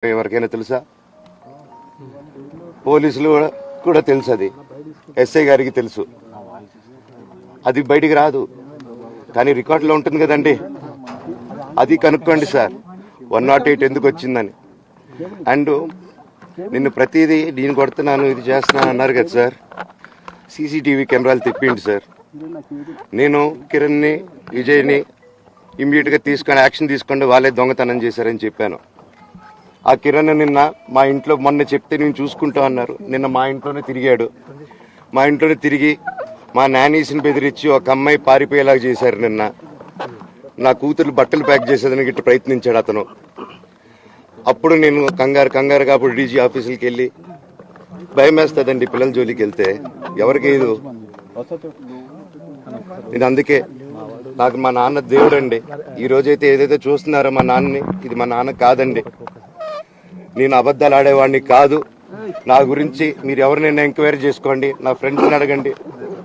ఎవరికైనా తెలుసా? పోలీసులు కూడా తెలుసు, అది ఎస్ఐ గారికి తెలుసు. అది బయటికి రాదు, కానీ రికార్డులో ఉంటుంది కదండి. అది కనుక్కోండి సార్, 108 ఎందుకు వచ్చిందని. అండ్ నిన్ను ప్రతిదీ నేను కొడుతున్నాను, ఇది చేస్తున్నాను అన్నారు కదా సార్. సీసీటీవీ కెమెరాలు తెప్పిండి సార్. నేను కిరణ్ని, విజయ్ని ఇమ్మీడియట్గా తీసుకొని యాక్షన్ తీసుకోండి, వాళ్ళే దొంగతనం చేశారని చెప్పాను. ఆ కిరణ్ నిన్న మా ఇంట్లో మొన్న చెప్తే నేను చూసుకుంటా అన్నారు. నిన్న మా ఇంట్లోనే తిరిగాడు. మా ఇంట్లోనే తిరిగి మా నానీస్ని బెదిరించి ఒక అమ్మాయి పారిపోయేలాగా చేశారు. నిన్న నా కూతురు బట్టలు ప్యాక్ చేసేదానికి ఇట్లా ప్రయత్నించాడు అతను. అప్పుడు నేను కంగారుగా అప్పుడు డీజీ ఆఫీసులకి వెళ్ళి, భయం వేస్తుందండి పిల్లల జోలికి వెళ్తే, ఎవరికి ఇది. నేను అందుకే నాకు మా నాన్న దేవుడండి. ఈ రోజైతే ఏదైతే చూస్తున్నారో మా నాన్నని, ఇది మా నాన్న కాదండి. నేను అబద్ధాలు ఆడేవాడిని కాదు. నా గురించి మీరు ఎవరినైనా ఎంక్వైరీ చేసుకోండి, నా ఫ్రెండ్స్ని అడగండి.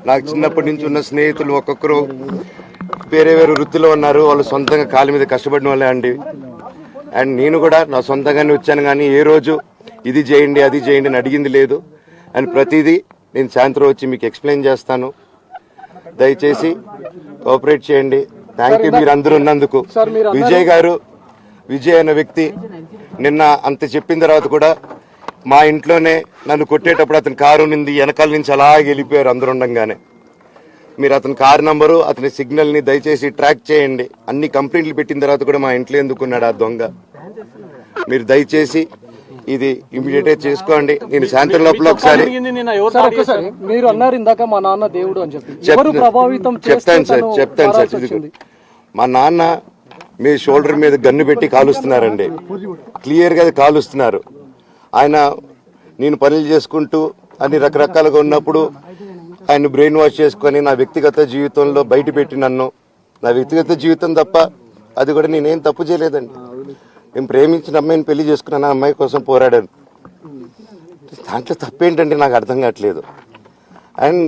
నాకు చిన్నప్పటి నుంచి ఉన్న స్నేహితులు ఒక్కొక్కరు వేరే వృత్తిలో ఉన్నారు. వాళ్ళు సొంతంగా కాళ్ళ మీద కష్టపడిన వాళ్ళే అండి. అండ్ నేను కూడా నా సొంతంగానే వచ్చాను, కానీ ఏ రోజు ఇది చేయండి అది చేయండి అని అడిగింది లేదు. అండ్ ప్రతిదీ నేను సాయంత్రం వచ్చి మీకు ఎక్స్ప్లెయిన్ చేస్తాను. దయచేసి కోఆపరేట్ చేయండి. థ్యాంక్ యూ మీరు అందరూ ఉన్నందుకు. విజయ్ అనే వ్యక్తి నిన్న అంత చెప్పిన తర్వాత కూడా మా ఇంట్లోనే నన్ను కొట్టేటప్పుడు అతని కారు నింది వెనకాల నుంచి అలాగే వెళ్ళిపోయారు అందరు ఉండంగానే. మీరు అతని కారు నంబరు, అతని సిగ్నల్ని దయచేసి ట్రాక్ చేయండి. అన్ని కంప్లైంట్లు పెట్టిన తర్వాత కూడా మా ఇంట్లో ఎందుకున్నాడు ఆ దొంగ? మీరు దయచేసి ఇది ఇమీడియట్ గా చేసుకోండి. నేను సాయంత్రం లోపల ఒకసారి మీరు అన్నారు ఇందాక మా నాన్న దేవుడు అని చెప్పి, చెప్తాను సార్. మా నాన్న మీ షోల్డర్ మీద గన్ను పెట్టి కాలుస్తున్నారండి, క్లియర్ గా కాలుస్తున్నారు. ఆయన నేను పనులు చేసుకుంటూ అన్ని రకరకాలుగా ఉన్నప్పుడు ఆయన బ్రెయిన్ వాష్ చేసుకొని నా వ్యక్తిగత జీవితంలో బయట పెట్టి నన్ను, నా వ్యక్తిగత జీవితం తప్ప అది కూడా నేనేం తప్పు చేయలేదండి. నేను ప్రేమించిన అమ్మాయిని పెళ్లి చేసుకున్నాను, ఆ అమ్మాయి కోసం పోరాడాను. దాంట్లో తప్పేంటంటే నాకు అర్థం కావట్లేదు. అండ్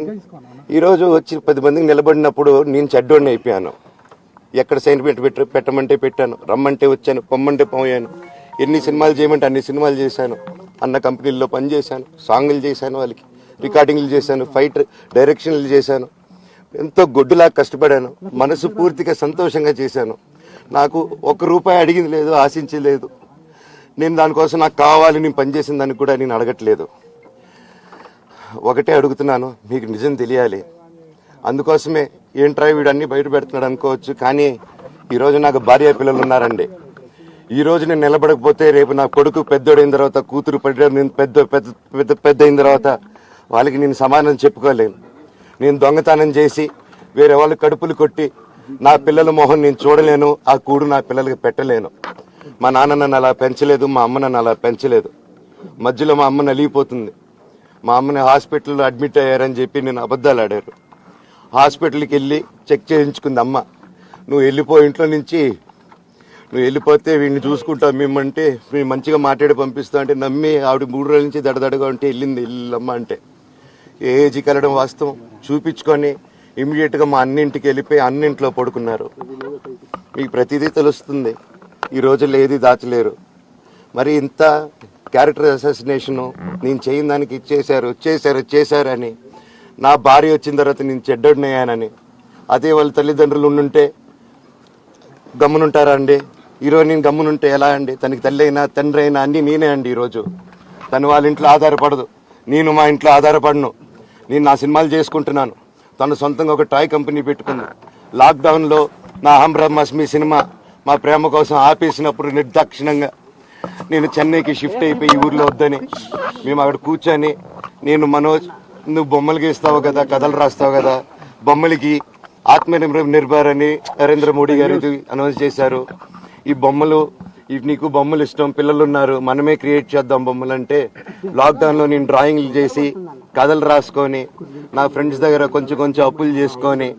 ఈరోజు వచ్చి 10 మందికి నిలబడినప్పుడు నేను చెడ్డోడిని అయిపోయాను. ఎక్కడ సైన్ పెట్టమంటే పెట్టాను, రమ్మంటే వచ్చాను, పొమ్మంటే పోయాను. ఎన్ని సినిమాలు చేయమంటే అన్ని సినిమాలు చేశాను. అన్న కంపెనీల్లో పనిచేశాను, సాంగ్లు చేశాను, వాళ్ళకి రికార్డింగ్లు చేశాను, ఫైట్ డైరెక్షన్లు చేశాను. ఎంతో గొడ్డులాగా కష్టపడాను, మనసు పూర్తిగా సంతోషంగా చేశాను. నాకు ₹1 అడిగింది లేదు, ఆశించలేదు. నేను దానికోసం నాకు కావాలి, నేను పనిచేసిన దానికి కూడా నేను అడగట్లేదు. ఒకటే అడుగుతున్నాను, మీకు నిజం తెలియాలి. అందుకోసమే ఏంట్రా వీడు అన్ని బయట పెడుతున్నాడు అనుకోవచ్చు, కానీ ఈరోజు నాకు భార్య పిల్లలు ఉన్నారండి. ఈ రోజు నేను నిలబడకపోతే రేపు నా కొడుకు పెద్దోడైన తర్వాత, కూతురు పెద్ద అయిన తర్వాత వాళ్ళకి నేను సమాధానం చెప్పుకోలేను. నేను దొంగతనం చేసి వేరే వాళ్ళు కడుపులు కొట్టి నా పిల్లల మొహం నేను చూడలేను, ఆ కూడు నా పిల్లలకి పెట్టలేను. మా నాన్న నన్ను అలా పెంచలేదు, మా అమ్మ నన్ను అలా పెంచలేదు. మధ్యలో మా అమ్మ నలిగిపోతుంది. మా అమ్మని హాస్పిటల్లో అడ్మిట్ అయ్యారని చెప్పి నేను అబద్ధాలు ఆడారు. హాస్పిటల్కి వెళ్ళి చెక్ చేయించుకుంది అమ్మ. నువ్వు వెళ్ళిపో ఇంట్లో నుంచి, నువ్వు వెళ్ళిపోతే వీడిని చూసుకుంటావు మేమంటే, మేము మంచిగా మాట్లాడి పంపిస్తావు అంటే నమ్మి ఆవిడ 3 రోజుల నుంచి దడదడగా ఉంటే వెళ్ళింది వెళ్ళమ్మ అంటే. ఏజీకి వెళ్ళడం వాస్తవం చూపించుకొని ఇమీడియట్గా మా అన్నింటికి వెళ్ళిపోయి అన్నింట్లో పడుకున్నారు. మీకు ప్రతిదీ తెలుస్తుంది. ఈ రోజుల్లో ఏది దాచలేరు. మరి ఇంత క్యారెక్టర్ అసాసినేషను నేను చేయని దానికి చేశారు అని, నా భార్య వచ్చిన తర్వాత నేను చెడ్డోడినయ్యానని, అదే వాళ్ళ తల్లిదండ్రులు ఉండుంటే గమ్మునుంటారా అండి? ఈరోజు నేను గమ్మునుంటే ఎలా అండి? తనకి తల్లి అయినా తండ్రి అయినా అన్నీ నేనే అండి. ఈరోజు తను వాళ్ళ ఇంట్లో ఆధారపడదు, నేను మా ఇంట్లో ఆధారపడను. నేను నా సినిమాలు చేసుకుంటున్నాను. తను సొంతంగా ఒక టాయ్ కంపెనీ పెట్టుకుంది. లాక్డౌన్లో నా హమ్ బ్రహ్మాస్మి సినిమా మా ప్రేమ కోసం ఆపేసినప్పుడు నిర్దాక్షిణంగా నేను చెన్నైకి షిఫ్ట్ అయిపోయి ఈ ఊర్లో వద్దని మేము అక్కడ కూర్చొని, నేను మనోజ్ నువ్వు బొమ్మలు గీస్తావు కదా, కథలు రాస్తావు కదా, బొమ్మలకి ఆత్మనిర్భర్ అని నరేంద్ర మోడీ గారు అనౌన్స్ చేశారు. ఈ బొమ్మలు, నీకు బొమ్మలు ఇష్టం, పిల్లలు ఉన్నారు, మనమే క్రియేట్ చేద్దాం బొమ్మలు అంటే, లాక్డౌన్లో నేను డ్రాయింగ్లు చేసి కథలు రాసుకొని నా ఫ్రెండ్స్ దగ్గర కొంచెం అప్పులు చేసుకొని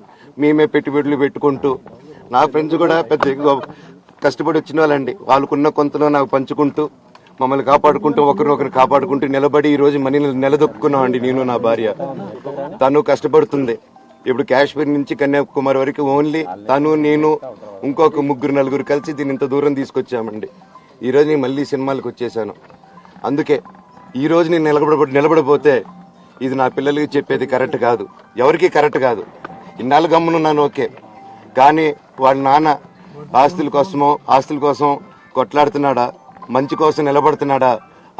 మేమే పెట్టుబడులు పెట్టుకుంటూ, నా ఫ్రెండ్స్ కూడా పెద్ద కష్టపడి వచ్చిన వాళ్ళండి. వాళ్ళకున్న కొంతలో నాకు పంచుకుంటూ, మమ్మల్ని కాపాడుకుంటూ, ఒకరినొకరు కాపాడుకుంటూ నిలబడి ఈరోజు మనీని నిలదొక్కున్నాం అండి. నేను నా భార్య, తను కష్టపడుతుంది. ఇప్పుడు కాశ్మీర్ నుంచి కన్యాకుమారి వరకు ఓన్లీ తను, నేను, ఇంకొక 3-4 కలిసి దీన్ని ఇంత దూరం తీసుకొచ్చామండి. ఈరోజు నేను మళ్ళీ సినిమాలకు వచ్చేసాను. అందుకే ఈరోజు నేను నిలబడిపోతే ఇది నా పిల్లలకి చెప్పేది కరెక్ట్ కాదు, ఎవరికి కరెక్ట్ కాదు. ఇన్నాళ్ళు గమ్మునున్నాను ఓకే, కానీ వాళ్ళ నాన్న ఆస్తుల కోసం కొట్లాడుతున్నాడా, మంచి కోసం నిలబడుతున్నాడా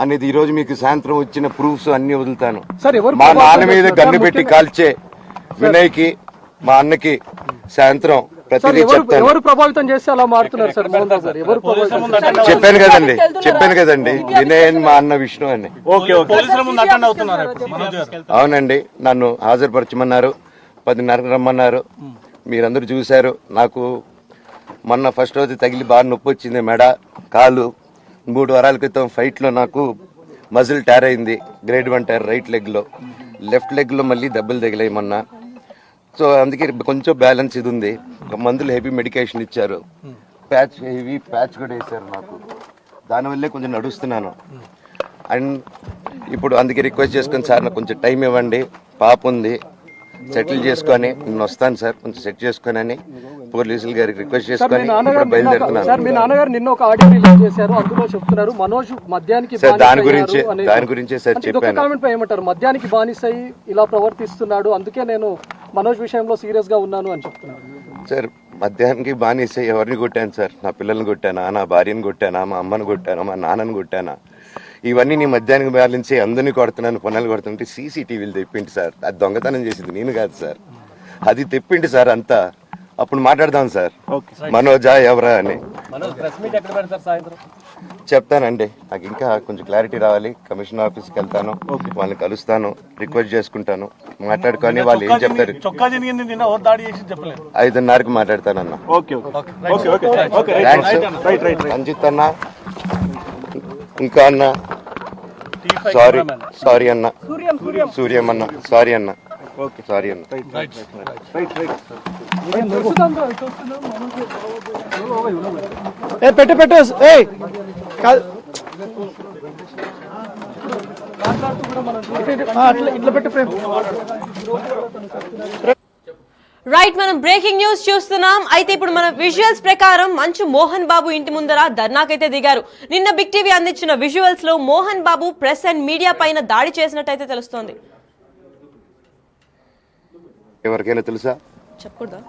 అనేది ఈరోజు మీకు సాయంత్రం వచ్చిన ప్రూఫ్స్ అన్ని వదులుతాను. మా నాన్న మీద గన్ను పెట్టి కాల్చే వినయ్కి, మా అన్నకి సాయంత్రం ప్రతిదీ చెప్తాను. ఎవరు ప్రభావితం చేస్తే అలా మారుతున్నారు సార్ మోహన్ బాబు గారు? ఎవరు ప్రభావితం? చెప్పాను కదండి వినయ్ అని మా అన్న విష్ణు అని. అవునండి, నన్ను హాజరుపరచమన్నారు, 10:30 రమ్మన్నారు. మీరందరూ చూశారు. నాకు మొన్న ఫస్ట్ రోజు తగిలి బాగా నొప్పి వచ్చింది, మెడ కాలు. 3 వారాల క్రితం ఫైట్లో నాకు మజిల్ టైర్ అయింది, గ్రేడ్ 1 టైర్ రైట్ లెగ్లో. లెఫ్ట్ లెగ్లో మళ్ళీ దెబ్బలు తగిలాయి మొన్న. సో అందుకే కొంచెం బ్యాలెన్స్ ఇది ఉంది. మందులు హెవీ మెడికేషన్ ఇచ్చారు, హెవీ ప్యాచ్ కూడా వేశారు నాకు. దానివల్లే కొంచెం నడుస్తున్నాను. అండ్ ఇప్పుడు అందుకే రిక్వెస్ట్ చేసుకుని సార్ నాకు కొంచెం టైం ఇవ్వండి, పాప ఉంది, సెటిల్ చేసుకొని నేను వస్తాను సార్, కొంచెం సెట్ చేసుకొని అని పోలీసులు గారికి రిక్వెస్ట్ చేసుకొని బయలుదేరుతున్నాను. సార్ మీ నాన్నగారు నిన్న ఒక ఆడియో రిలీజ్ చేశారు, అందులో చెప్తున్నారు మనోజ్ మద్యానికి సార్ దాని గురించే సార్ చెప్పాను. కామెంట్ పై ఏమంటారు? మద్యానికి బానిసై ఇలా ప్రవర్తిస్తున్నాడు, అందుకే నేను మనోజ్ విషయంలో సీరియస్ గా ఉన్నాను అని చెప్తున్నారు. సార్ మద్యానికి బానిసై ఎవరిని కొట్టాను సార్? నా పిల్లల్ని కొట్టానా, నా భార్యను కొట్టానా, మా అమ్మని కొట్టానా, మా నాన్నని కొట్టానా? ఇవన్నీ నీ మద్యానికి బ్యాలెన్స్ అందరినీ కొడుతున్నాను, పొన్నాలు కొడుతుంటే సీసీటీవీలు తెప్పిండి సార్. అది దొంగతనం చేసింది నేను కాదు సార్, అది తెప్పిండి సార్ అంతా. అప్పుడు మాట్లాడదాం సార్ మనోజా ఎవరా అని. చెప్తానండి, నాకు ఇంకా కొంచెం క్లారిటీ రావాలి. కమిషనర్ ఆఫీస్కి వెళ్తాను, వాళ్ళని కలుస్తాను, రిక్వెస్ట్ చేసుకుంటాను, మాట్లాడుకొని వాళ్ళు ఏం చెప్తారు. 5:30కి మాట్లాడతానన్న. రంజిత్ అన్న, ఇంకా అన్న సారీ అన్న, సూర్యం అన్న సారీ అన్న, సారీ అన్న. పెట్టు ఇట్లా పెట్టు ప్రేమ్. రైట్, మనం బ్రేకింగ్ న్యూస్ చూస్తున్నాం. అయితే ఇప్పుడు మన విజువల్స్ ప్రకారం మంచు మోహన్ బాబు ఇంటి ముందర ధర్నాకైతే దిగారు. నిన్న బిగ్ టీవీ అందించిన విజువల్స్ లో Mohan Babu press and media పైన దాడి చేసినట్టయితే తెలుస్తోంది. ఎవరికైనా తెలుసా? చెప్పకూడదా?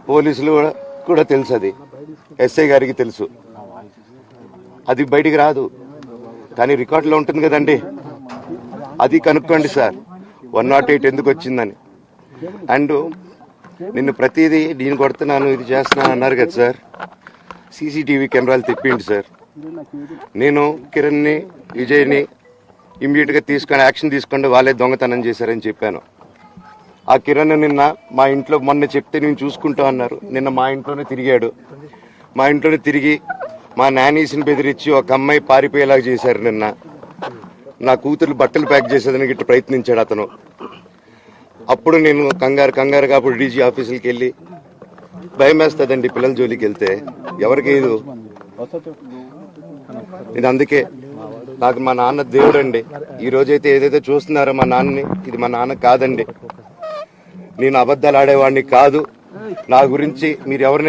పోలీసులు కూడా తెలుసు, అది ఎస్ఐ గారికి తెలుసు. అది బయటికి రాదు, కానీ రికార్డులో ఉంటుంది కదండి, అది కనుక్కోండి సార్ 108 ఎందుకు వచ్చిందని. అండ్ నిన్ను ప్రతిదీ నేను కొడుతున్నాను, ఇది చేస్తున్నాను అన్నారు కదా సార్. సీసీటీవీ కెమెరాలు తెప్పిండి సార్. నేను కిరణ్ని, విజయ్ని ఇమ్మీడియట్గా తీసుకొని యాక్షన్ తీసుకోండి, వాళ్ళే దొంగతనం చేశారని చెప్పాను. ఆ కిరణ్ నిన్న మా ఇంట్లో మొన్న చెప్తే నేను చూసుకుంటా అన్నారు. నిన్న మా ఇంట్లోనే తిరిగాడు. మా ఇంట్లోనే తిరిగి మా నానీస్ని బెదిరించి ఒక అమ్మాయి పారిపోయేలాగా చేశారు. నిన్న నా కూతురు బట్టలు ప్యాక్ చేసేదానికి ఇట్లా ప్రయత్నించాడు అతను. అప్పుడు నేను కంగారుగా అప్పుడు డీజీ ఆఫీసులకి వెళ్ళి, భయం వేస్తుందండి పిల్లల జోలికి వెళ్తే, ఎవరికి ఇది. ఇది అందుకే నాకు మా నాన్న దేవుడు అండి. ఈ రోజైతే ఏదైతే చూస్తున్నారో మా నాన్నని, ఇది మా నాన్న కాదండి. నేను అబద్ధాలు ఆడేవాడిని కాదు. నా గురించి మీరు ఎవరినైనా